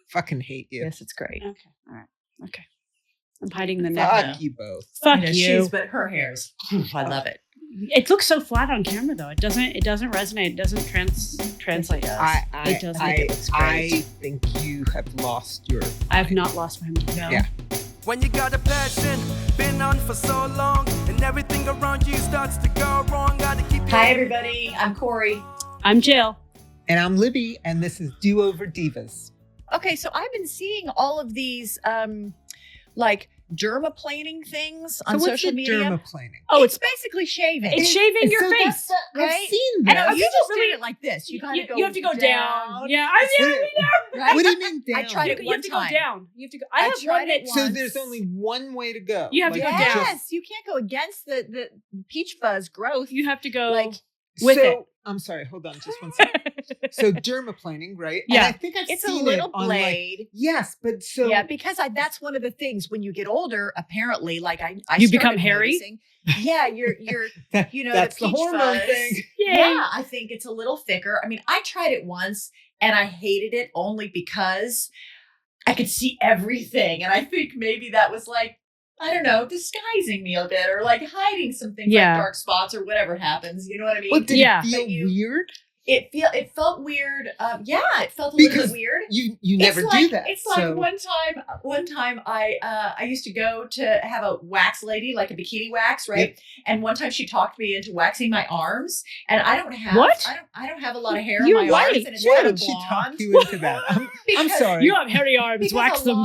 Fucking hate you. Yes, it's great. Okay. All right. Okay. I'm hiding the neck now. Fuck you both. Fuck I know you. but her hair's. I love it. It looks so flat on camera though. It doesn't resonate. It doesn't translate. It does. It looks great. I think you have lost your. I have not lost my mind. No. Yeah. When you got a passion, been on for so long, and everything around you starts to go wrong, gotta keep. Hi everybody, I'm Corey. I'm Jill. And I'm Libby, and this is Do Over Divas. Okay, so I've been seeing all of these like dermaplaning things on social media. Dermaplaning? Oh, it's basically shaving. It's shaving your face. Right? I've seen that. And you People just really- did it like this. You kind of go. You have to go down. Yeah, I Right? What do you mean down? I tried it You have to go one time. down. You have to go. I I have tried one it that. So once. there's only one way to go. You have to go down. Yes, you can't go against the peach fuzz growth. You have to go Like, with it. I'm sorry, hold on just one second. So dermaplaning, right? Yeah. And I think I've it's a seen little it on blade. yes, but so Yeah, because that's one of the things when you get older. Apparently, like I You started become hairy? noticing- Yeah, you're you know that's the the peach hormone fuzz. thing. Yay. Yeah, I think it's a little thicker. I mean, I tried it once and I hated it only because I could see everything, and I think maybe that was like, I don't know, disguising me a bit or like hiding some things Yeah. like dark spots or whatever happens. You know what I mean? What did Yeah. it feel But you- weird? It felt weird. Yeah, it felt a Because little bit weird. You never It's do like, that. It's like so. one time I used to go to have a wax lady, like a bikini wax, right? Yep. And one time she talked me into waxing my arms, and I don't have What? I don't have a lot of hair You're on my white. arms, and it's Why kind did of she blonde. talk you into that? I'm Because sorry. You have hairy arms. Because Wax them.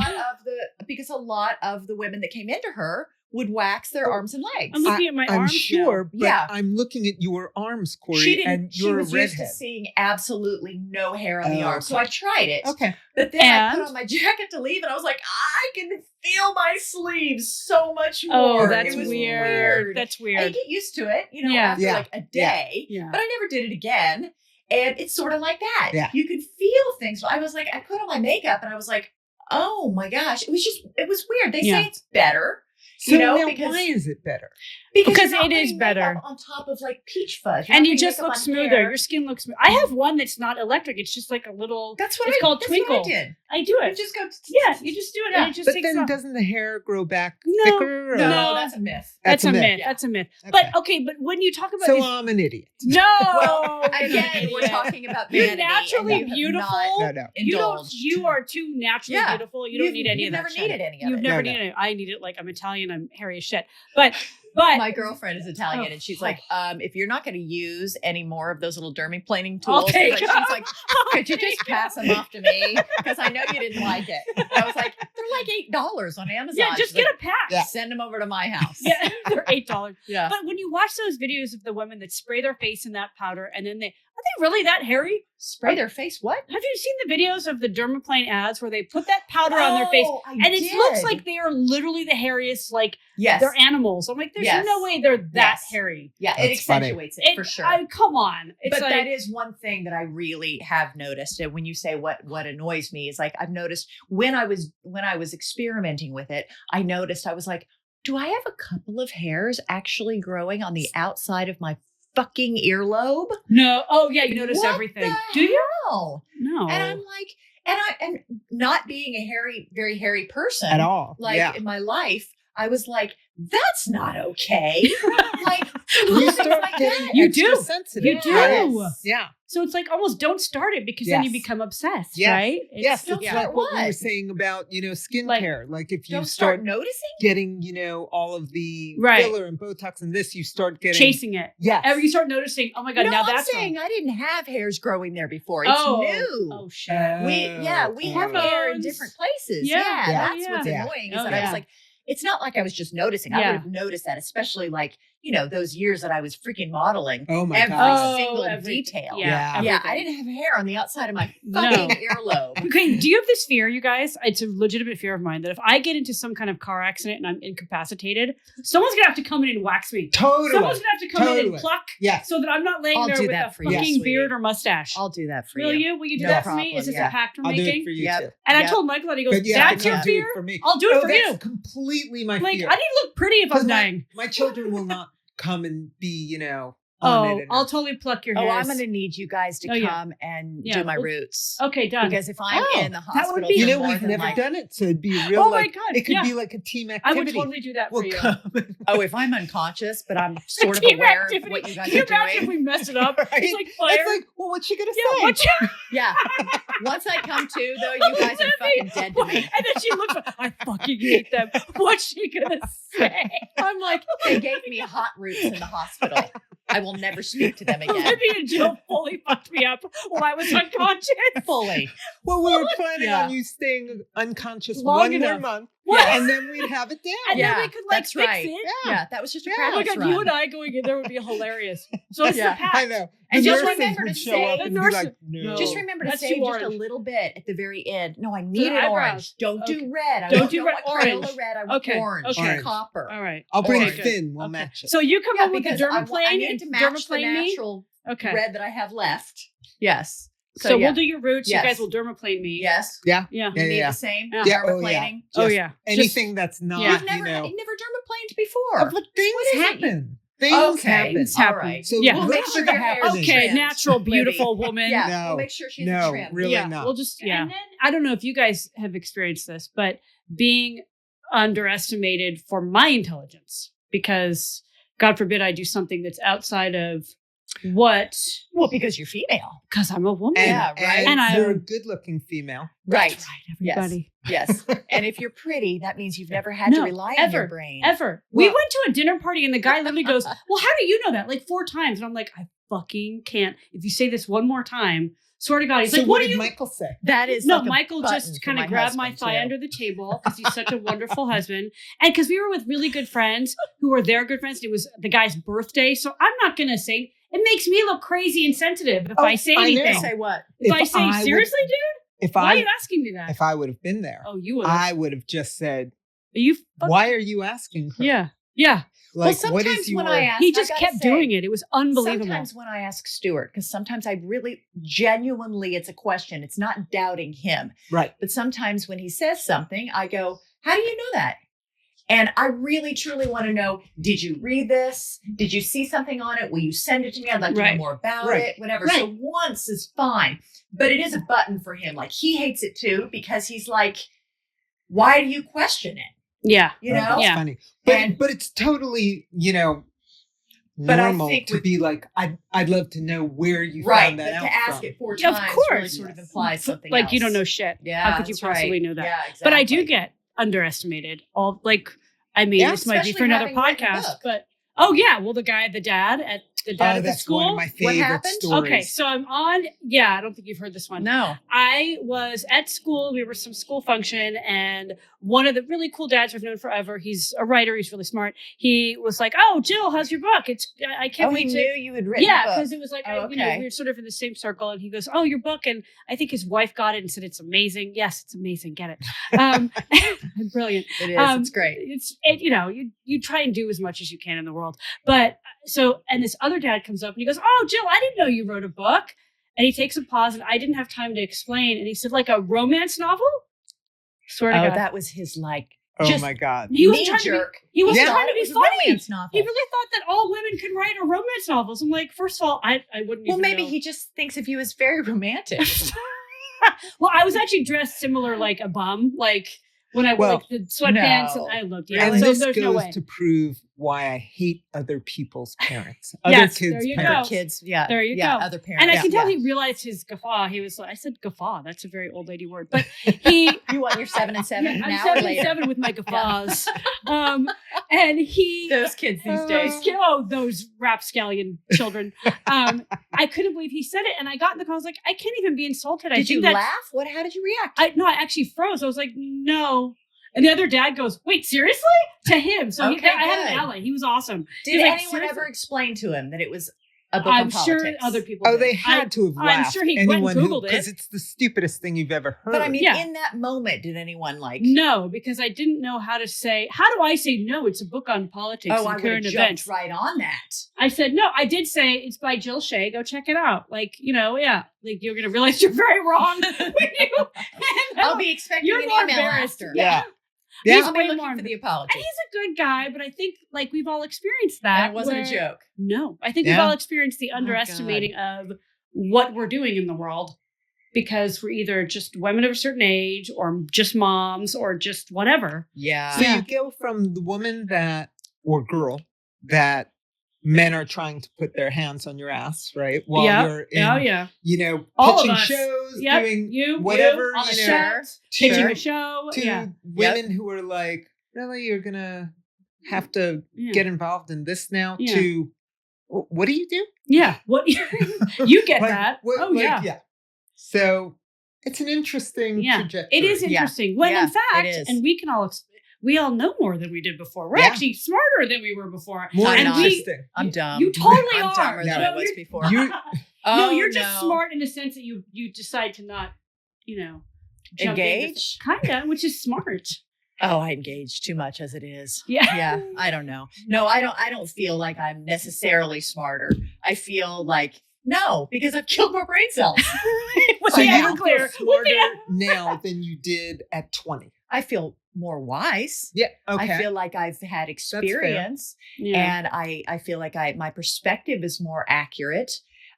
because a lot of the women that came into her would wax their arms and legs. I'm looking at my I'm arms. sure, but Yeah. I'm looking at your arms, Corey, She and didn't. She you're a was used to redhead. seeing absolutely no hair on the Oh, arms, so okay. I tried it. Okay. But then I And? put on my jacket to leave, and I was like, I can feel my sleeves so much Oh, more. that's It was weird. That's I weird. get used to it, you know, Yeah. after Yeah. like a day. Yeah. But I never did it again. And it's sort of like that. Yeah. You can feel things. I was like, I put on my makeup and I was like, oh my gosh. It was weird. They Yeah. say it's better. So You know, now because- why is it better? Because you're not it is putting better. makeup on top of like peach fuzz. You're And not you putting just makeup look on smoother. hair. Your skin looks smooth. I have one that's not electric. It's just like a little. That's what it's called that's Twinkle. What I did. I do You it. just go. Yeah, you just do it Yeah. and it just But takes then off. doesn't the hair grow back No. thicker? Or? No, No. that's a myth. That's a myth. Yeah. That's a myth. Okay. But okay, but when you talk about So these, I'm an idiot. no, Well, again, we're Yeah. talking about You're vanity. naturally and you have beautiful. not No. indulged. You are too naturally Yeah. beautiful. You don't need any you've of that never shit. needed any of You've it. never No, needed it. I need it. Like I'm Italian. I'm hairy as shit. But My girlfriend is Italian, Oh. and she's like, if you're not going to use any more of those little dermaplaning I'll tools, take like, them. she's like, could you just pass them off to me? Because I know you didn't like it. I was like, they're like $8 on Amazon. yeah, just She's get like, a pack. Yeah. Send them over to my house. Yeah, they're $8. Yeah. But when you watch those videos of the women that spray their face in that powder and then are they really that hairy? Spray their face. What? Have you seen the videos of the dermaplane ads where they put that powder on their face I and it did. looks like they are literally the hairiest, like yes, they're animals. I'm like, there's Yes. no way they're that Yes. hairy. yeah, it That's funny. accentuates it for sure. Come on. It's But like, that is one thing that I really have noticed. And when you say what annoys me is like I've noticed when I was experimenting with it, I noticed I was like, do I have a couple of hairs actually growing on the outside of my fucking earlobe? no. Oh yeah, you notice What everything. the Do you? hell? No. And I'm like, and not being a very hairy person At all. like yeah. in my life, I was like, that's not okay. Like You things start like getting that. You extra do. sensitive. You do. right? Yeah. So it's like almost don't start it because then you Yes. become obsessed, Yes. right? Yes, don't it's start like what we were what? saying about, skincare. Like if you Don't start start noticing. getting, all of the Right. filler and Botox and this, you start getting Chasing it. Yes. Ever you start noticing, oh my god, no, now I'm that's saying wrong. I didn't have hairs growing there before. It's Oh. new. Oh shit. We have hair in Hormones. different places. Yeah. Yeah, Yeah. that's what's Yeah. annoying. Is Oh, that I yeah. was like, it's not like I was just noticing. I Yeah. would have noticed that, especially like those years that I was freaking modeling. Oh my every God. single every- detail. Yeah. Yeah. Yeah, everything. I didn't have hair on the outside of my No. fucking earlobe. Okay, do you have this fear, you guys? It's a legitimate fear of mine that if I get into some kind of car accident and I'm incapacitated, someone's gonna have to come in and wax me. Totally. Someone's gonna have to come in and Totally. pluck Yes. so that I'm not laying I'll there do with that a for you, fucking sweetie. beard or mustache. I'll do that for Will you. you? Will you do No that for me? problem, Is this yeah. a pact we're I'll do making? it for you Yep. too. And I Yep. told Michael that he goes, But you have that's to your come do fear? it for me. I'll do it for that's you. completely my Like, fear. I need to look pretty if I'm 'Cause dying. my children will not come and be, on Oh, it. I'll enough. totally pluck your Oh, hairs. I'm going to need you guys to Oh, yeah. come and Yeah, do my well, roots. Okay, done. Because if I'm Oh, in the that would hospital, be- You for know, more we've than, never like- done it, so it'd be a real Oh my like God, it could yeah. be like a team I activity. would totally do that for We'll you. come. and- Oh, if I'm unconscious, but I'm sort of Team aware activity. of what you guys Can you are imagine if doing. we messed it up? Right? It's like fire. It's like, well, what's she gonna yeah, say? what's your- Yeah. Once I come to, though, you guys are fucking dead to me. And then she looks like, I fucking hate them. What's she gonna say? I'm like, they gave me hot roots in the hospital. I will never speak to them again. Libby and Jill fully fucked me up while I was unconscious. Fully. Well, we were planning Yeah. on you staying unconscious Long one enough. more month, What? and then we'd have it down. And Yeah, then we could like that's fix right. it. Yeah, that was just a Yeah. Oh my practice god, run. you and I going in there would be hilarious. So it's Yeah, the pact. I know. And The just nurses remember would to show say- up The and be nurses- like, No. no. Just remember to That's say too just orange. a little bit at the very end. No, I the need it eyebrows. orange. Don't Okay. do red. I Don't don't do know red. what color Orange. red. I want Okay. orange. Okay. Orange. Copper. All right. I'll bring Okay, thin. We'll Okay. match it. So you come Yeah, up with the because I dermaplane need and to match the dermaplane me. natural Okay. red that I have left. Yes. So yeah. we'll do your roots. Yes. You guys will dermaplane me. Yes. Yeah. Yeah. You Yeah, need yeah. the same Yeah. Yeah, oh, dermaplaning. Oh Just yeah. Anything that's not, Yeah. You've never you know. dermaplaned before. Oh, but things What is it? happen. Things Okay. happen. Things All happen. right. So Yeah. we'll Make make sure sure your hair is happening. Okay, trimmed, natural, Libby. beautiful woman. Yeah. No. We'll make sure she's No, trimmed. really yeah. not. We'll just yeah. And then- I don't know if you guys have experienced this, but being underestimated for my intelligence because God forbid I do something that's outside of what Well, because you're female. because I'm a woman. And, Yeah, right. And I- you're a good-looking female. Right. That's right, everybody. Yes. And if you're pretty, that means you've never had to No, rely on your ever, brain. Ever. We Well- went to a dinner party and the guy literally goes, well, how do you know that? Like 4 times. And I'm like, I fucking can't. If you say this one more time, swear to God. He's So like, what what do did you? Michael say? That is No, like a Michael button just for kind of grabbed my husband, thigh too. under the table because he's such a wonderful husband. And because we were with really good friends who were their good friends, it was the guy's birthday. So I'm not going to say, it makes me look crazy and sensitive if Oh, I say I know. anything. Say what? If I say, would- seriously, dude? if Why are I you asking me that? if I would have been there, Oh, you would. I would have just said, You fuck- "Why are you asking her?" Yeah. Yeah. Like, well, what sometimes is your? when I ask, He just kept doing it. It was unbelievable. Sometimes when I ask Stuart, because sometimes I really genuinely, it's a question. It's not doubting him. Right. But sometimes when he says something, I go, how do you know that? And I really, truly want to know, did you read this? Did you see something on it? Will you send it to me? I'd like to Right. know more about Right. it, whatever. Right. So once is fine. But it is a button for him. Like he hates it too, because he's like, why do you question it? Yeah. You Oh, know? that's Yeah. funny. But And- but it's totally, But I normal think to with- be like, I'd love to know where you Right. found But that out to ask from. it 4 Yeah, of times really course. sort of implies something Like else. you don't know shit. Yeah. How could you that's possibly right. know that? Yeah, exactly. But I do get underestimated. All like, I mean, Yeah, this might be especially for another having written a podcast, book. but oh yeah, well the dad at the Oh, at the that's school. one of my What favorite happened? stories. Okay, so I'm on. Yeah, I don't think you've heard this one. No. I was at school. We were some school function, and one of the really cool dads we've known forever. He's a writer. He's really smart. He was like, "Oh, Jill, how's your book? I can't Oh, wait he to." knew you had written Yeah, a book. because it was like Oh, you know okay. we were sort of in the same circle, and he goes, "Oh, your book," and I think his wife got it and said it's amazing. Yes, it's amazing. Get it. Brilliant. It is. Um, It's great. You try and do as much as you can in the world. But so, and this other dad comes up and he goes, "Oh, Jill, I didn't know you wrote a book." And he takes a pause and I didn't have time to explain. And he said, like a romance novel? Swear to Oh, God. that was his like Oh just my God. He was knee trying to be, jerk. he was Yeah. trying to It be was a funny. romance novel. He really thought that all women could write a romance novels. I'm like, first of all, I wouldn't Well, even maybe know. he just thinks of you as very romantic. Well, I was actually dressed similar like a bum. Like when I wore Well, like the sweatpants no. and I looked. Really? Yeah, And so this there's no goes way. to prove why I hate other people's parents. Other Yes, kids' there you parents. go. Other kids, yeah. There you yeah, go. Other parents. And I can tell yeah. he realized his guffaw. He was like, I said guffaw. That's a very old lady word. But he You want your 7 and 7 Yeah, I'm now 7 or and later? 7 with my guffaws. And he Those kids these days. Oh, those rapscallion children. I couldn't believe he said it. And I got in the car. I was like, I can't even be insulted. I Did think you that's laugh? What? How did you react? I actually froze. I was like, no. And the other dad goes, wait, seriously? To him. So Okay, I had an good. ally. He was awesome. Did He's like, anyone seriously? ever explain to him that it was a book I'm on sure politics? other people Oh, did. they had to have I'm laughed. sure he went and Anyone Googled it. because it's the stupidest thing you've ever heard. But I mean, Yeah. in that moment, did anyone like? No, because I didn't know how to say, how do I say no? It's a book on politics Oh, I and would have current jumped events. right on that. I said, no, I did say it's by Jill Shea. Go check it out. Like, yeah, like you're going to realize you're very wrong. When you, I'll be expecting you're an more email embarrassed. after. Yeah. Yeah. He's I'll be way looking more. for the And apology. he's a good guy, but I think like we've all experienced that. That wasn't a where- joke. No, I think we've Yeah. all experienced the underestimating of what we're doing in the world because we're either just women of a certain age or just moms or just whatever. Yeah. So you go from the woman that, or girl, that men are trying to put their hands on your ass, right? While Yep. you're in, Oh yeah. you know, All of pitching us. shows, Yep. doing You, whatever, on the you know, set, pitching Sure. a show. to Yeah. women who are like, really, you're gonna have to Yeah. get involved in this now? Yeah. To what do you do? Yeah. What you get Like, that? what- Oh like, yeah. So it's an interesting Yeah. trajectory. It is Yeah. interesting. When Yeah, in fact, it is. and we all know more than we did before. We're Yeah. actually smarter than we were before. More I'm and not. interesting. I'm dumb. You totally I'm are. dumber than No, I was you're- before. You- No, Oh, you're just no. smart in the sense that you decide to not, jump Engage? Kinda, which is smart. Oh, I engage too much as it is. Yeah. Yeah, I don't know. No, I don't feel like I'm necessarily smarter. I feel like no, because I've killed more brain cells. Well, So yeah, you don't clear. feel smarter now than you did at 20. I feel more wise. Yeah. Okay. I feel like I've had experience, Yeah. and I feel like my perspective is more accurate.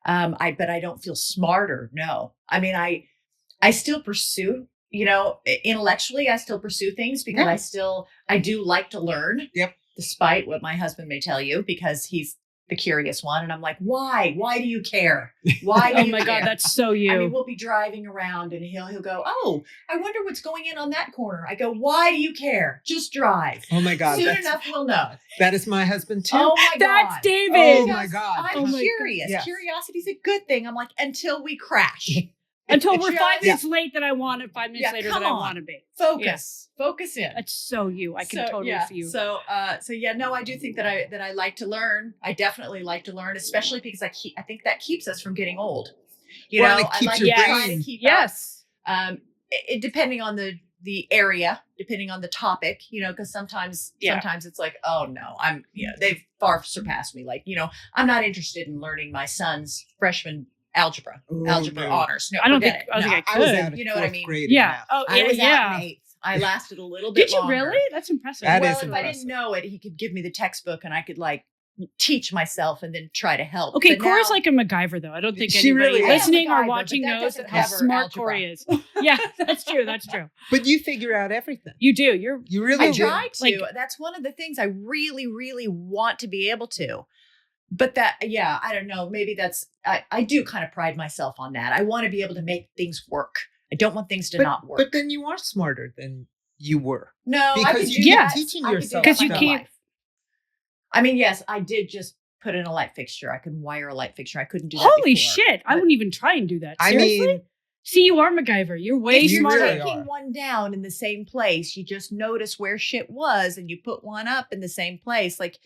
But I don't feel smarter. No, I mean I still pursue. Intellectually, I still pursue things because Yeah. I do like to learn. Yep. Despite what my husband may tell you, because he's the curious one, and I'm like, why? Why do you care? Why do Oh you my care? God, that's so you. I mean, we'll be driving around and he'll go, oh, I wonder what's going in on that corner. I go, why do you care? Just drive. Oh my God. Soon enough, we'll know. That is my husband too. Oh my That's God. David. Oh my God. I'm Oh my God. curious. Yes. Curiosity's a good thing. I'm like, until we crash. Until we're Just- 5 minutes late that I want it, 5 minutes Yeah, later come that I on. want to be. Focus. Focus in. That's so you. I can totally see you. So yeah, no, I do think that I like to learn. I definitely like to learn, especially because I think that keeps us from getting old. Well, and it I keeps like your to try brain- to keep up. Yes. Depending on the area, depending on the topic, because sometimes it's like, oh no, they've far surpassed me. Like, I'm not interested in learning my son's freshman algebra Oh, algebra no. honors. No, I don't forget think it. I No, think I I was could. out of You know what I fourth mean? grade in Yeah. math. Oh, I was out yeah. in eighth. I lasted a little bit Did you longer. really? That's impressive. That Well, is if I impressive. didn't know it, he could give me the textbook and I could like teach myself and then try to help. Okay, But Corey's now- like a MacGyver, though. I don't think She anybody really is. listening I am or MacGyver, watching but that knows doesn't how cover smart algebra. Corey is. Yeah, that's true. That's true. But you figure out everything. You do. You're You really I do. try to. Like- That's one of the things I really, really want to be able to. But I don't know. Maybe I do kind of pride myself on that. I want to be able to make things work. I don't want things to not work. But then you are smarter than you were. No, I Because could you do keep that. teaching I could do yourself that Because you my stuff. whole can't- life. I mean, yes, I did just put in a light fixture. I could wire a light fixture. I couldn't do that holy before. shit. I But wouldn't even try and do that. I Seriously? mean, See, you are MacGyver. You're way If you're smarter. really taking are. one down in the same place, you just notice where shit was and you put one up in the same place. Like,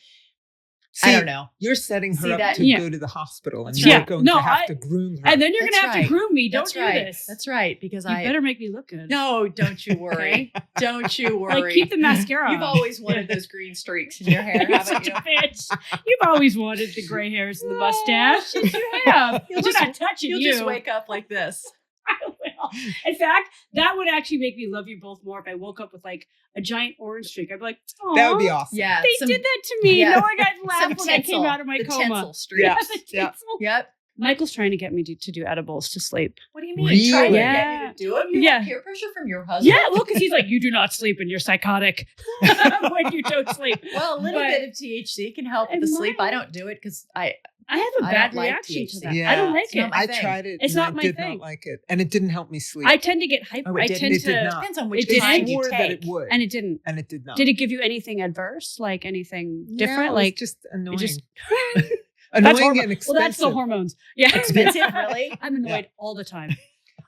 see, I don't know. you're setting her See up that- to Yeah. go to the hospital and That's you're right. going No, to have I- to groom her. And then you're going to That's have to right. groom me. Don't That's do right. this. That's right. Because You I better make me look good. no, don't you worry. Don't you worry. Like, keep the mascara You've on. always wanted those green streaks in your hair, You're haven't such you? a bitch. You've always wanted the gray hairs and the mustache. Yes, you have. You'll We're just- not touching You'll you. just wake up like this. I will. In fact, that would actually make me love you both more if I woke up with like a giant orange streak. I'd be like, oh, That would be awesome. Yeah. They did that to me. yeah. No one got Some laughed when I came tinsel. out of my The coma. tinsel streak. Yeah. The Yeah. tinsel. Yep. Michael's trying to get me to do edibles to sleep. What do you mean? Really? Trying to get Yeah. you to do it? You Yeah. have peer pressure from your husband? Yeah, well, because he's like, you do not sleep and you're psychotic when you don't sleep. Well, a little But- bit of THC can help with And the sleep. mine- I don't do it because I I have a I bad don't like reaction to THC. that. Yeah. I don't like It's not it. my I thing. tried it. It's and not I my did thing. not like it. And it didn't help me sleep. I tend to get hyper. Oh, it I didn't? tend It did to, not. depends on It which didn't. kind it you swore take. that it would. and it didn't. And it did not. Did it give you anything adverse? Like anything No, different? it was Like just annoying. just- Annoying hormo- and expensive. well, that's the hormones. Yeah, Expensive, really? I'm annoyed all the time.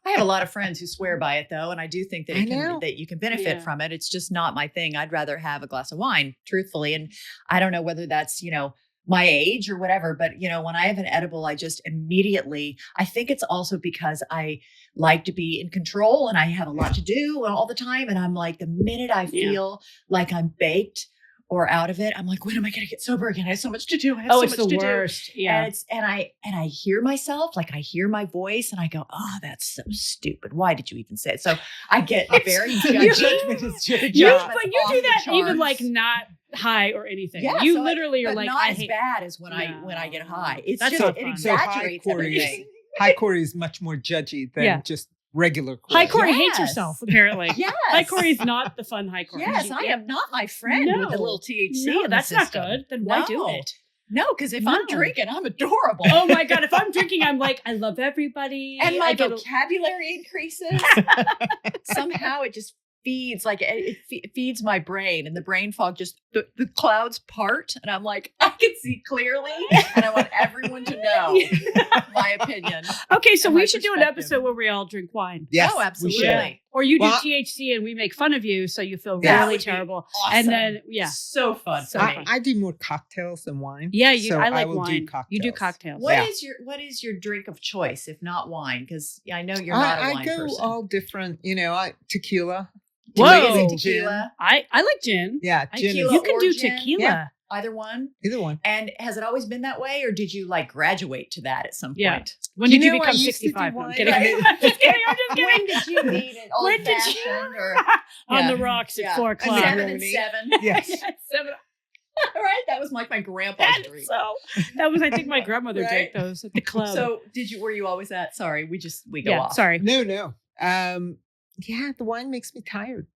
I have a lot of friends who swear by it though, and I do think that I know. that you can benefit Yeah. from it. It's just not my thing. I'd rather have a glass of wine, truthfully. And I don't know whether that's, my age or whatever, but when I have an edible, I just immediately, I think it's also because I like to be in control and I have a lot to do all the time. And I'm like, the minute I feel like I'm baked or out of it, I'm like, when am I going to get sober again? I have so much to do. I have Oh, so it's much the to worst. do. Yeah. And I hear myself, like I hear my voice and I go, oh, that's so stupid. Why did you even say it? So I get very Your judgy. judgment is just But judgment's you off do the that even like charts. not high or anything. Yeah, You so literally are but like, not I as hate. bad as when I get high. It's That's just not it fun. So high exaggerates Corey's everything. high Corey is much more judgy than Yeah. just regular High Corey. Corey hates Yes. herself, apparently. Yes. High Corey's not the fun High Corey. Yes, I am not my friend with a No. little THC. No, in the that's not system. good. Then why do No. it? No, because if I'm No. drinking, I'm adorable. Oh my God. If I'm drinking, I'm like, I love everybody. And my I get a- vocabulary increases. Somehow it just feeds, like it feeds my brain, and the brain fog just the clouds part, and I'm like, I can see clearly, and I want everyone to know my opinion. Okay, so and we my should do an perspective. episode where we all drink wine. Yes, Oh, we absolutely. should. Yeah. Or you do Well, THC and we make fun of you, so you feel That really would be terrible. Awesome. And then, yeah. so fun. So for fun. me. I do more cocktails than wine. Yeah, so I like will wine. Do You do cocktails. cocktails. What Yeah. is your drink of choice if not wine? Because I know you're not a I wine go person. all different. Tequila. Whoa. Tequila, Gin. tequila, I like gin. Yeah, gin Tequila. is You can or do gin. tequila. Yeah. either one. either one. And has it always been that way, or did you like graduate to that at some Yeah. point? When You did you know, I become used to do 65? No, I'm wine, kidding. right? I'm just kidding. I'm just When kidding. did you meet an old When did you- fashioned or On Yeah. the rocks at Yeah. 4 And o'clock. then- 7 and 7? Yes. Yeah, 7. Right, that was like my grandpa's That's drink. so. That was, I think, my grandmother Right? drank those at the club. So were you always at? Sorry, we go yeah, off. sorry. No. Yeah, the wine makes me tired.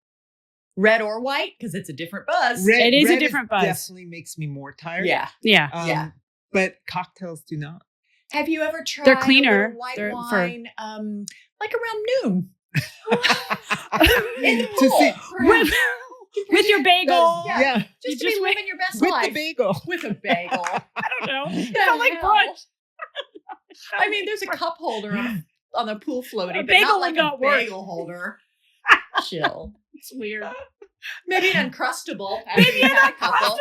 Red or white, because it's a different buzz. It is a different buzz. Definitely makes me more tired. Yeah. Yeah. Yeah. But cocktails do not. Have you ever tried They're cleaner. a little white They're wine, like around noon? In the To pool, see- perhaps. With your bagel. Yeah. Yeah, Just You to just be wait- living your best with life. the bagel. With a bagel. I don't know. The It felt like hell? brunch. I mean, there's a cup holder on the pool floaty, A but bagel not like would not a work. bagel holder. Chill. It's weird. Maybe an Uncrustable. After you had a couple.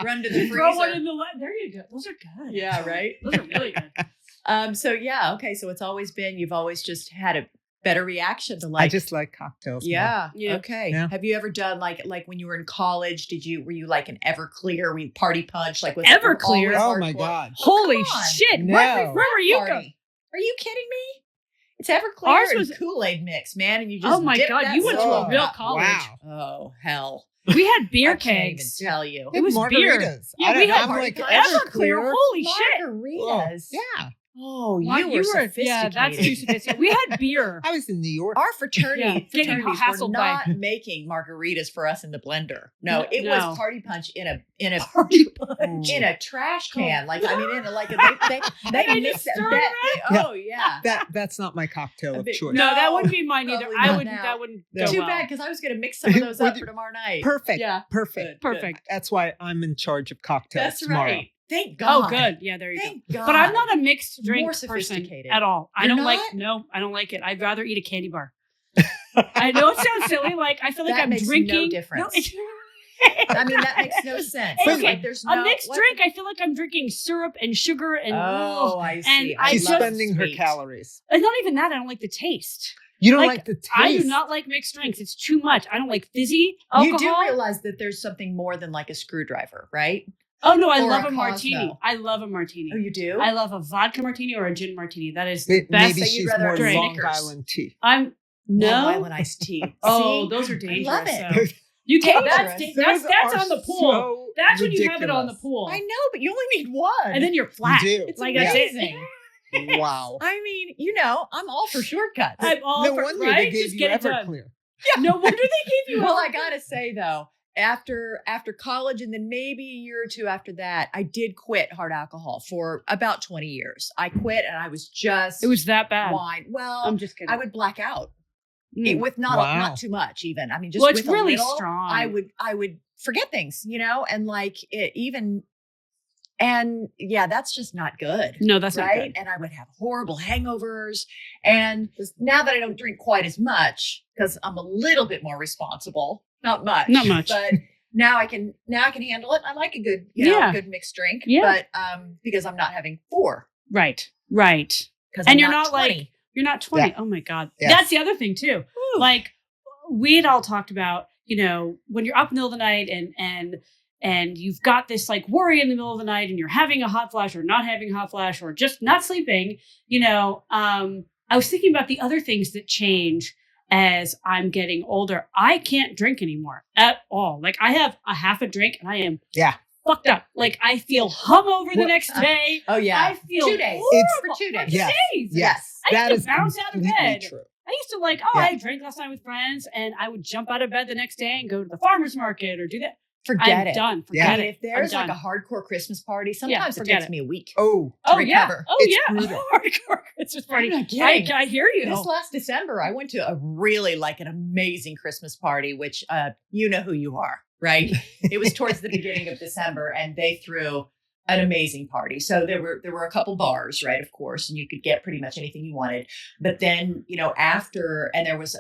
Run to the Throw one freezer. in the there you go. Those are good. Yeah, right? Those are really good. So yeah, okay. So it's always been, you've always just had a better reaction to I like, just like cocktails. more. yeah. Yeah. Okay. Yeah. Have you ever done like when you were in college, were you like an Everclear? Were you party punch? Like was Everclear? it always Oh my hardcore? God. Holy come on. shit. No. Where were you Party. going? Are you kidding me? It's Everclear Ours and was- Kool-Aid mix, man. And you just Oh my dip God, that you went to soda a real up. college. Wow. Oh, hell. We had beer I can't even kegs. tell you. It was beer. margaritas. Yeah, I we don't- had I'm like Everclear. Everclear. Holy shit. Margaritas. Yeah, Oh, Wow, you were sophisticated. Yeah, that's too sophisticated. We had beer. I was in New York. Our fraternities Getting were hassled by- not making margaritas for us in the blender. No, No, it no. was party punch in a Party punch. in a trash can. Like I mean, in a, like they They mix just that. stir that oh yeah. That's not my cocktail A of bit- choice. No, that No, wouldn't be mine either. probably I not wouldn't. now. That wouldn't No. go Too well. bad because I was going to mix some of those up Would for tomorrow night. Perfect. Yeah. Perfect. Good, good. Perfect. That's why I'm in charge of cocktails That's tomorrow. right. Thank God. Oh, good. Yeah, there you go. Thank God. But I'm not a mixed drink More person sophisticated. at all. I You're don't like. not? No, I don't like it. I'd rather eat a candy bar. I know it sounds silly. Like I feel like That I'm makes no drinking. difference. it's- I mean, that makes no sense. It's Like, okay. there's a no mixed what- drink. I feel like I'm drinking syrup and sugar and Oh, I see. I She's love spending her sweet. calories. and not even that. I don't like the taste. You don't Like, like the taste. I do not like mixed drinks. It's too much. I don't like fizzy alcohol. You do realize that there's something more than like a screwdriver, right? Oh no, I or love a a martini. Cosmo. I love a martini. Oh, you do? I love a vodka martini or a gin martini. That is the Maybe best. So you'd she's rather more have Long Snickers. Island tea. I'm Long no. Island iced tea. Oh, See? those are dangerous. love it. so. You can't. Dangerous. That's Those on the are pool. so That's when you have it on the ridiculous. pool. I know, but you only need one. And then you're flat. do. it's like, like that's it. amazing. Wow. I mean, I'm all for shortcuts. I'm all No for, wonder right? they gave Just you get it done. Everclear. No wonder they gave you. Well, I gotta say though, after college and then maybe a year or two after that, I did quit hard alcohol for about 20 years. I quit and I was just It was that bad. wine. Well, I'm just kidding. I would black out Mm. with not Wow. too much even. I mean, just Well, it's with a really little, strong. I would forget things, and like it even, and yeah, that's just not good. No, that's not right. good. And I would have horrible hangovers. And now that I don't drink quite as much because I'm a little bit more responsible, not much, but now I can handle it. I like a good, good mixed drink, Yeah. but because I'm not having 4 Right. because And you're not like 20. you're not 20. Yeah. Oh my God. Yeah. That's the other thing too. Ooh. Like we had all talked about, when you're up in the middle of the night and you've got this like worry in the middle of the night and you're having a hot flash or not having a hot flash or just not sleeping, I was thinking about the other things that change as I'm getting older. I can't drink anymore at all. Like I have a half a drink and I am fucked up. Like I feel hungover the next day. Oh yeah. I feel 2 days. horrible. For 2 days. Yes. Days. Yes. I That used is to bounce out of completely bed. true. I used to like, Yeah. I drank last night with friends and I would jump out of bed the next day and go to the farmer's market or do that. Forget I'm it. done. Yeah. Forget And it. if there's I'm like a done. hardcore Christmas party, sometimes it forget takes it. me a week. Oh, Oh recover. yeah. Oh It's yeah. brutal. Hardcore Christmas party. I'm not kidding. I hear you. This last December, I went to a really like an amazing Christmas party, which you know who you are, right? It was towards the beginning of December, and they threw an amazing party. So there were a couple bars, right? Of course, and you could get pretty much anything you wanted. But then, after, and there was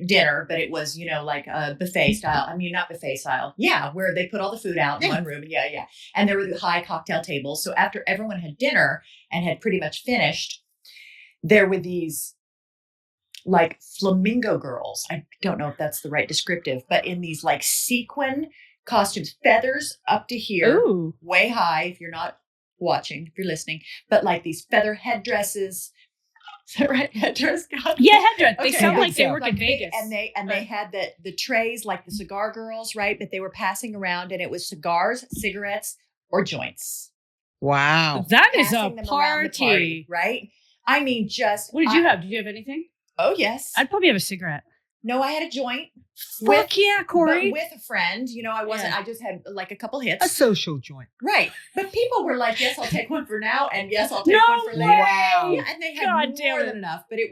dinner, but it was, like a buffet style. I mean, not buffet style. Yeah, where they put all the food out in one room. Yeah. And there were the high cocktail tables. So after everyone had dinner and had pretty much finished, there were these like flamingo girls. I don't know if that's the right descriptive, but in these like sequin costumes, feathers up to here, Ooh. way high if you're not watching, if you're listening, but like these feather headdresses. Is that right? Headdress? God. Yeah, headdress. They Okay, sound yeah. like they So, work in Vegas. And they had the trays like the cigar girls, right? But they were passing around and it was cigars, cigarettes, or joints. wow. That is Passing a them around the party. right? I mean, just What did you have? Did you have anything? Oh yes. I'd probably have a cigarette. No, I had a joint. Fuck yeah, Corey. But with a friend, I wasn't. Yeah. I just had like a couple A hits. social joint. Right. But people were like, yes, I'll take one for now. And yes, I'll take No one for way. later. Wow. Yeah, and they had God damn more it. than enough. But it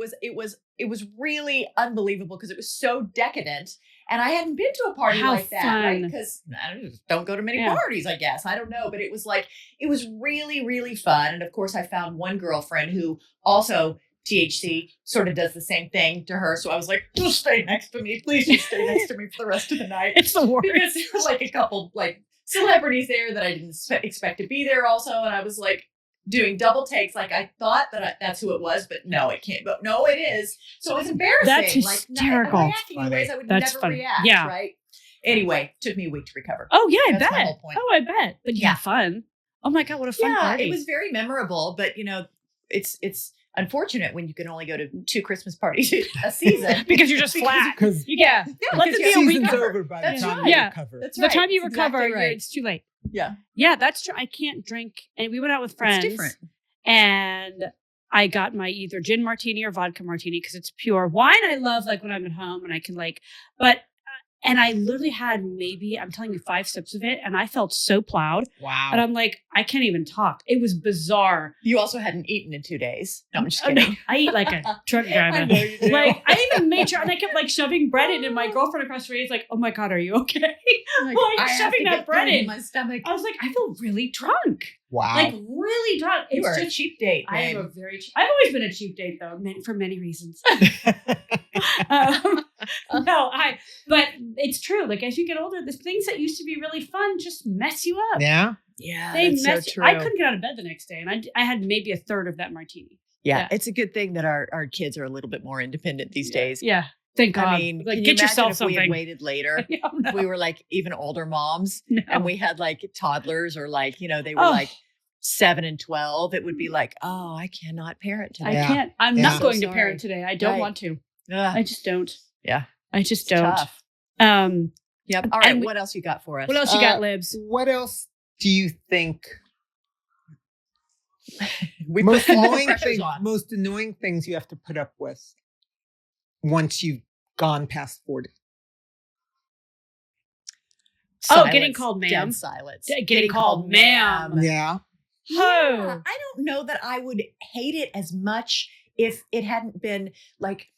was really unbelievable because it was so decadent. And I hadn't been to a party How like that, right? fun. Because I just don't go to many Yeah. parties, I guess. I don't know. But it was really, really fun. And of course, I found one girlfriend who also THC sort of does the same thing to her. So I was like, just stay next to me. Please just stay next to me for the rest of the night. It's the worst. Because there were like a couple like celebrities there that I didn't expect to be there also. And I was like doing double takes. Like I thought that that's who it was, but no, it can't. But no, it is. So it was embarrassing. That's like hysterical. reacting in ways I would That's never funny. react. Yeah. Right. Anyway, took me a week to recover. Oh yeah, I That's my bet. whole point. Oh, I bet. But yeah, fun. Oh my god, what a fun party! It was very memorable, but it's unfortunate when you can only go to 2 Christmas parties a season. because you're just flat. Because Yeah. Yeah, Let because it you be a have to week. season's recover. over by That's the time right. you Yeah. recover. That's By the time you That's recover, exactly right. it's too late. Yeah. Yeah, that's true. I can't drink. And we went out with friends. It's different. And I got my either gin martini or vodka martini because it's pure wine. I love like when I'm at home and I can and I literally had maybe, I'm telling you, 5 sips of it and I felt so plowed. Wow. And I'm like, I can't even talk. It was bizarre. You also hadn't eaten in 2 days. No, I'm just Oh, no, kidding. I eat like a truck I driver. know you do. Like I even made sure, and I kept like shoving bread in, and my girlfriend across the way is like, "Oh my god, are you okay?" Like, Why are you I have shoving to that get bread food in? my stomach. I was like, I feel really drunk, wow. like really drunk. You It's are a just cheap date, I am a babe. very. I've always been a cheap date though, for many reasons. But it's true. Like as you get older, the things that used to be really fun just mess you up. yeah. Yeah, They that's mess. so true. I couldn't get out of bed the next day, and I had maybe a third of that martini. Yeah, Yeah. it's a good thing that our kids are a little bit more independent these days. Yeah, thank God. I mean, like can you get imagine yourself if we had something. waited later? Yeah, no. We were like even older moms, No. and we had like toddlers, or like they were Oh. like 7 and 12. It would be like, oh, I cannot parent I today. Yeah. can't. I'm Yeah. not So going to sorry. parent today. I don't Right. want to. Ugh, I just don't. yeah, I just it's don't. tough. Um, Yep. All right. And- What else you got for us? what else you got, Libs? What else do you think We most put annoying pressures thing, on. most annoying things you have to put up with once you've gone past 40? Oh, getting Silence, called dead ma'am. Silence. Getting called ma'am. Yeah. Oh. I don't know that I would hate it as much if it hadn't been like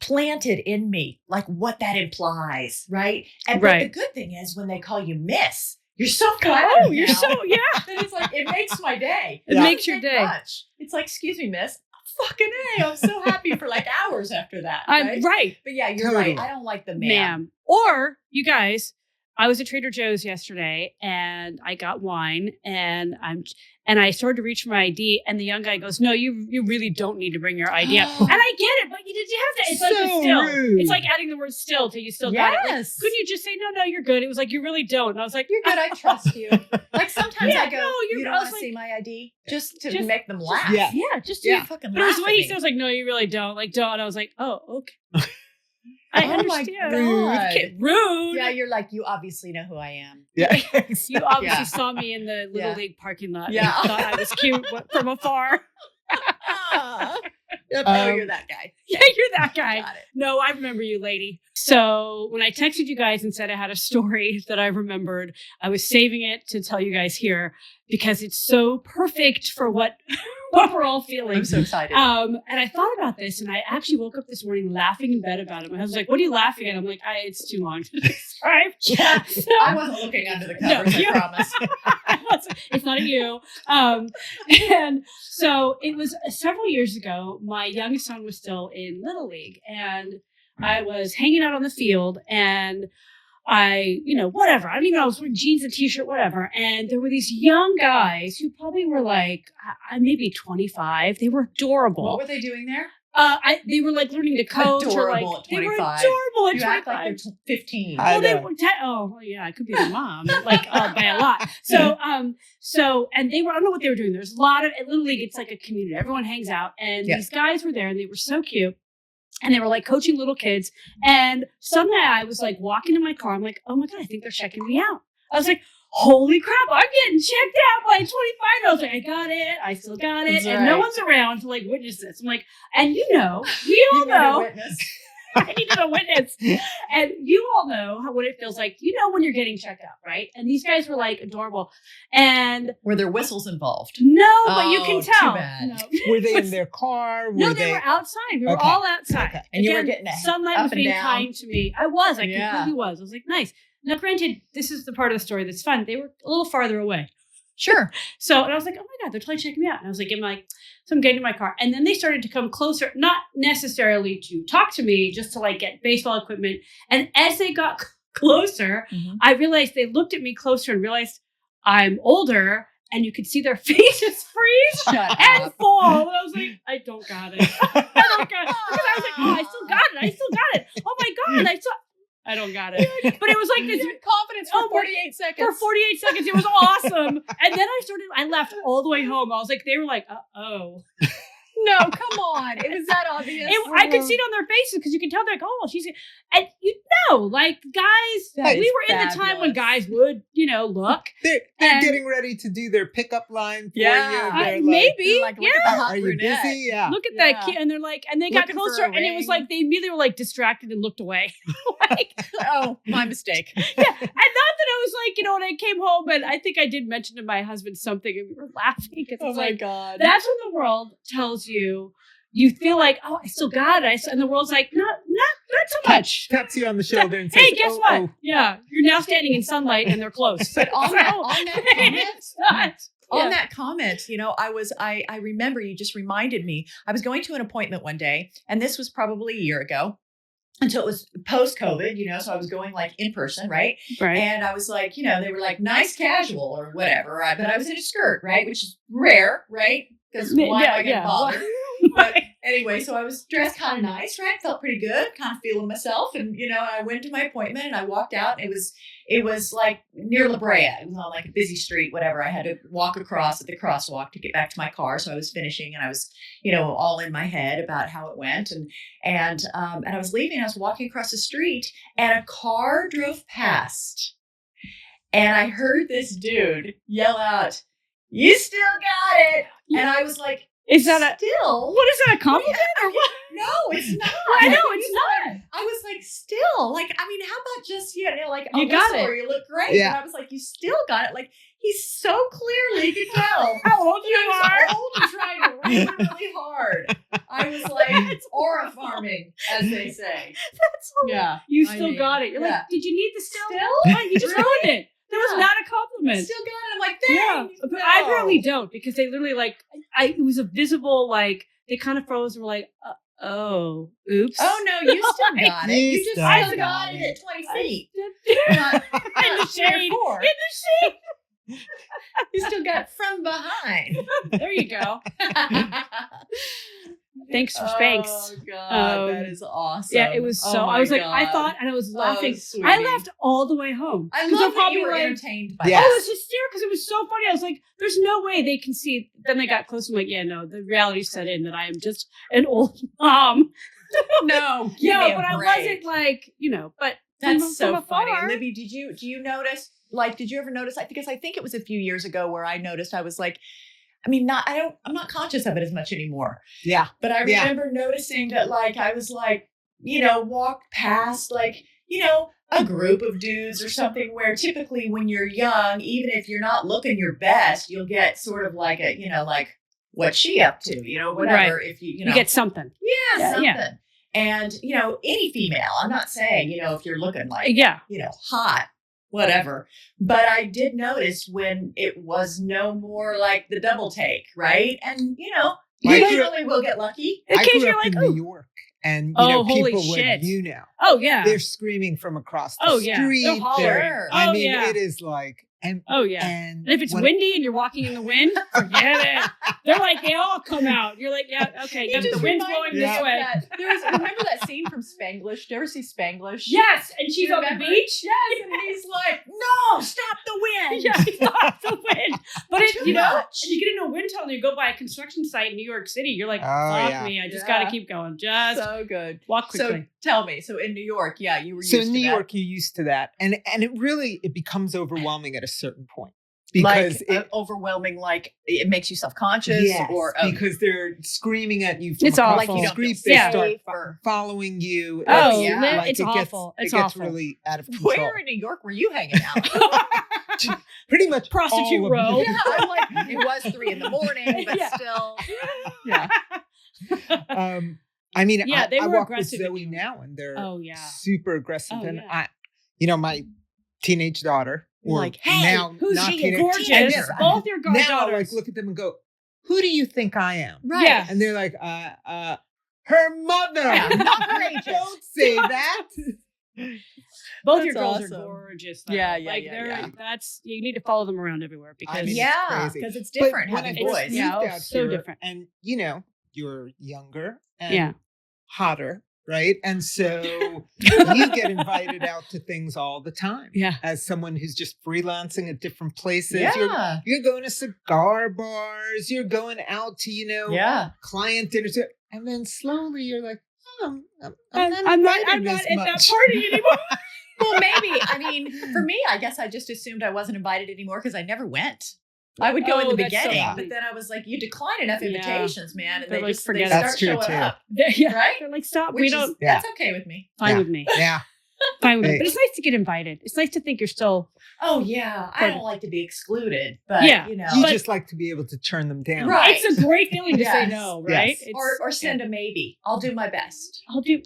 planted in me, like what that implies, right? And but Right. the good thing is when they call you miss, you're so glad. Oh, you're now so yeah. that it's like it makes my day. It Yeah. makes your Doesn't day. take much. It's like, excuse me, miss. Fucking A. I'm so happy for like hours after that. I'm Right? right, But yeah, you're Totally. right. I don't like the ma'am. ma'am. Or you guys, I was at Trader Joe's yesterday and I got wine and I started to reach for my ID and the young guy goes, "No, you really don't need to bring your ID out." And I get it, but you have to. It's like the still. Rude. It's like adding the word "still" to you still got it. Like, couldn't you just say no, you're good? It was like you really don't. And I was like, You're good. I trust you. Like sometimes I go, you don't I want was to like, see my ID just to make them laugh. Yeah. just You fucking But it was laugh the at way he me. said, I was like, "No, you really don't. Like, don't." And I was like, "Oh, okay." I Oh my understand. God. Okay, rude. Yeah, you're like, you obviously know who I am. Yeah. You obviously Yeah. saw me in the Little Yeah. League parking lot. Yeah. And thought I was cute from afar. Yep, you're that guy. Yeah, you're that guy. Got it. No, I remember you, lady. So when I texted you guys and said I had a story that I remembered, I was saving it to tell you guys here because it's so perfect for what we're all feeling. I'm so excited. And I thought about this, and I actually woke up this morning laughing in bed about it. My husband's like, "What are you laughing at?" I'm like, "It's too long to describe." Yeah. So- I wasn't looking under the covers, I promise. It's not at you. And so it was several years ago. My youngest son was still in Little League, and I was hanging out on the field, and whatever. I don't even know. I was wearing jeans and t-shirt, whatever. And there were these young guys who probably were like maybe 25. They were adorable. What were they doing there? They were like learning to coach. Adorable or, like, at they were 25. adorable at You 25. act like they're 15. I Well, they know. were yeah, I could be their mom, like by a lot. So, and they were, I don't know what they were doing. There's a lot of, at Little League, it's like a community. Everyone hangs out. And Yeah. these guys were there and they were so cute. And they were like coaching little kids. And suddenly I was like walking in my car. I'm like, oh my God, I think they're checking me out. I was like, holy crap, I'm getting checked out by 25. I was like, I got it. I still got it. That's And no right. one's around to like witness this. I'm like, and we all You need a know. witness. I needed a witness. And you all know what it feels like. You know when you're getting checked out, right? And these guys were like adorable. And Were there whistles involved? no, but you can Oh, tell. too bad. No. Were they in their car? No, they were outside. We were Okay. all outside. Okay. And you were Again, getting a sunlight up was and being down. kind to me. I was. I Yeah. completely was. I was like, nice. Now, granted, this is the part of the story that's fun. They were a little farther away. Sure. So, and I was like, oh my God, they're totally checking me out. And I was like, so I'm getting in my car. And then they started to come closer, not necessarily to talk to me, just to like get baseball equipment. And as they got closer, Mhm. I realized they looked at me closer and realized I'm older and you could see their faces freeze Shut and up. fall. And I was like, I don't got it. I don't got it. Because I was like, oh, I still got it. Oh my God, I don't got it. But it was like this Confidence for Oh, 48 seconds. for 48 seconds. It was awesome. And then I left all the way home. I was like, they were like, oh. No, come on. It was that obvious. I could see it on their faces because you could tell they're like, oh, she's, and like guys, That we is were in the time when fabulous. guys would, look. They're And- getting ready to do their pickup line for Yeah. you. They're like, Maybe, Like, look yeah. at the hot Are you brunette. busy? Yeah. Look at Yeah. that kid, and they're like, and they got Looking for closer, a and it was ring. like they immediately were like distracted and looked away. Like, Oh, my mistake. yeah, and not that I was like, when I came home, and I think I did mention to my husband something, and we were laughing because Oh it's my like God. that's when the world tells you. You feel like, oh, I still got it. And the world's like, not so much. Taps you on the shoulder and says, Hey, guess oh, what? oh. Yeah, you're now standing in sunlight and they're close. But on that comment, It's not. on Yeah. that comment, I remember you just reminded me. I was going to an appointment one day, and this was probably a year ago. Until it was post-COVID, so I was going like in person, right? Right. And I was like, they were like nice casual or whatever, but I was in a skirt, right? Which is rare, right? Because why am I going to bother? But anyway, so I was dressed kind of nice, right? Felt pretty good, kind of feeling myself. And, I went to my appointment and I walked out. And it was like near La Brea. It was on like a busy street, whatever. I had to walk across at the crosswalk to get back to my car. So I was finishing and I was, all in my head about how it went. And I was leaving, I was walking across the street and a car drove past. And I heard this dude yell out, "You still got it." And I was like, Is that still? what is that, a compliment or what? No, it's not. I know, it's not. I was like, still, like, I mean, how about just, like, You got it. You look great. Yeah. And I was like, you still got it. Like, he's so clearly could tell. How old He you was are? old and trying really, really hard. I was like, it's aura farming, as they say. That's hilarious. Yeah. You I still mean, got it. You're yeah. like, did you need the still? Still? Yeah, you just Really? ruined it. That was Yeah. not a compliment. Still got it. I'm like, Yeah, thanks. but No. I apparently don't because they literally it was a visible, like, they kind of froze and were like, Oh, oops. Oh no, you still got it. You You just still still got got it it. at 20 feet. In Not the shade. 4. In the shade. You still got from behind. There you go. Thanks for Spanx. Oh God, that Um, is awesome. Yeah, it was Oh so. my I was like, I God. thought, and I was laughing. sweetie. I laughed all the way home. I 'Cause love they're that probably you were like, entertained by Yeah. oh, that. it was hysterical because it was so funny. I was like, there's no way they can see. Then they got close. I'm like, yeah, no, the reality set in that I am just an old mom. No, give No, me a but I break. wasn't like, but That's from so funny. afar- Libby, do you notice? Like, did you ever notice? Because I think it was a few years ago where I noticed. I was like, I'm not conscious of it as much anymore. Yeah. But I Yeah. remember noticing that, like, I was like, walked past, like, a group of dudes or something where typically when you're young, even if you're not looking your best, you'll get sort of like a, like, what's she up to? Whatever. Right. If you you get something. yeah, something. yeah. And, any female, I'm not saying, if you're looking like, Yeah. hot, whatever. But I did notice when it was no more like the double take, right? And, you I grew- usually we'll get lucky. In I case grew you're up like, in oh, New York, and Oh, holy people shit. would, oh yeah, they're screaming from across the Oh, yeah. street. They're hollering. Sure. I Oh, mean, yeah. it is like, and oh yeah. and And if it's when- windy and you're walking in the wind, forget it. They're like, they all come out. You're like, yeah, okay, You yeah, the just wind's reminded blowing me this of way. that. Remember that scene from Spanglish? Did you ever see Spanglish? Yes, and she's You on the remember? beach. Yes, and he's like, no, stop the wind. Yeah, stop the wind. But it, Too much. and you get into a wind tunnel and you go by a construction site in New York City. You're like, Oh, fuck yeah. me, I just Yeah. got to keep going. Just So good. walk So quickly. tell me, so in New York, yeah, you were So used in to New that. York, you're used to that, and it becomes overwhelming at a certain point because Like overwhelming, like it makes you self-conscious, yes, or because they're screaming at you from It's across awful. the Like you don't street. feel They safe start or- following you. Oh, yeah. like it's it gets, awful. It's it gets awful. really out of control. where in New York were you hanging out? Pretty much Prostitute all of row. New Yeah, I'm like, it was 3 a.m, but Yeah. still, yeah. I mean, Yeah, they I were walk with aggressive in Zoe New York. now, and they're Oh, yeah. super aggressive. Oh, and yeah. my teenage daughter, You're or like, hey, now Who's not she? teenage, Gorgeous. and yes, Both your now I daughters. like look at them and go, "Who do you think I am?" Right. Yeah. And they're like, her mother. Yeah, not courageous. Don't say that. Both your That's girls awesome. are gorgeous. Though. Yeah, yeah, like yeah, they're yeah. that's you need to follow them around everywhere because I mean, Yeah, it's crazy. because it's But different when having I first boys. moved Yeah, oh, out so here, different. and you're younger and Yeah. hotter, right? And so you get invited out to things all the time. Yeah. As someone who's just freelancing at different places, Yeah. you're going to cigar bars, you're going out to Yeah. client dinners, and then slowly you're like, I'm not I'm not invited as at that much. party anymore. Well, maybe. I mean, for me, I guess I just assumed I wasn't invited anymore because I never went. I would go in Oh, the that's so beginning, sweet. but then I was like, you decline enough Yeah. invitations, man, and They're they like, just forget they it. start That's true, showing too. up. Yeah. Right? They're like, stop. Which We is, don't. Yeah. that's okay with me. Fine Yeah. with me. Yeah. Fine with me. Hey. But it's nice to get invited. It's nice to think you're still. Oh yeah, I don't like to be excluded, but Yeah. you know, You But- just like to be able to turn them down. Right. It's a great feeling to say Yes. no, right? Yes. It's, or send a maybe. I'll do my best. I'll do.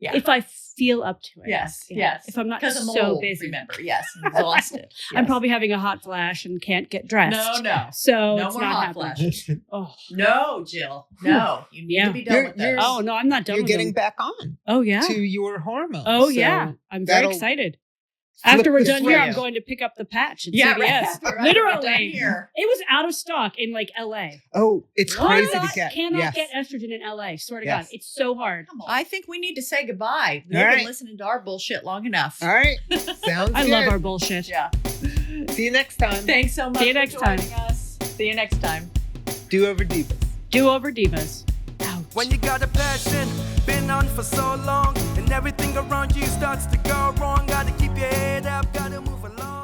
Yeah. If I feel up to it. Yes, Yeah. yes. If I'm not Because I'm so old, busy. remember? Yes, I'm exhausted. I'm Yes. probably having a hot flash and can't get dressed. no. So No it's more not hot happening. flashes. Oh. No, Jill. No, you need Yeah. to be done You're- with you're- those. Oh no, I'm not done You're with getting them. back on Oh yeah. to your hormones. Oh So yeah. I'm very that'll excited. flip After we're the done here, I'm switch. going to pick up the patch at Yeah, CVS. right. After we're done Literally. here. It was out of stock in like LA. Oh, it's crazy to get. Cannot Yes. get estrogen in LA. Swear to Yes. God, it's so hard. I think we need to say goodbye. We've All been right. listening to our bullshit long enough. All right. Sounds I good. love our bullshit. Yeah. See you next time. Thanks so much See you for next time. joining us. See you next time. Do over divas. Do over divas. Ouch. When you got a passion, been on for so long, and everything around you starts to go wrong, gotta keep your head up, gotta move along.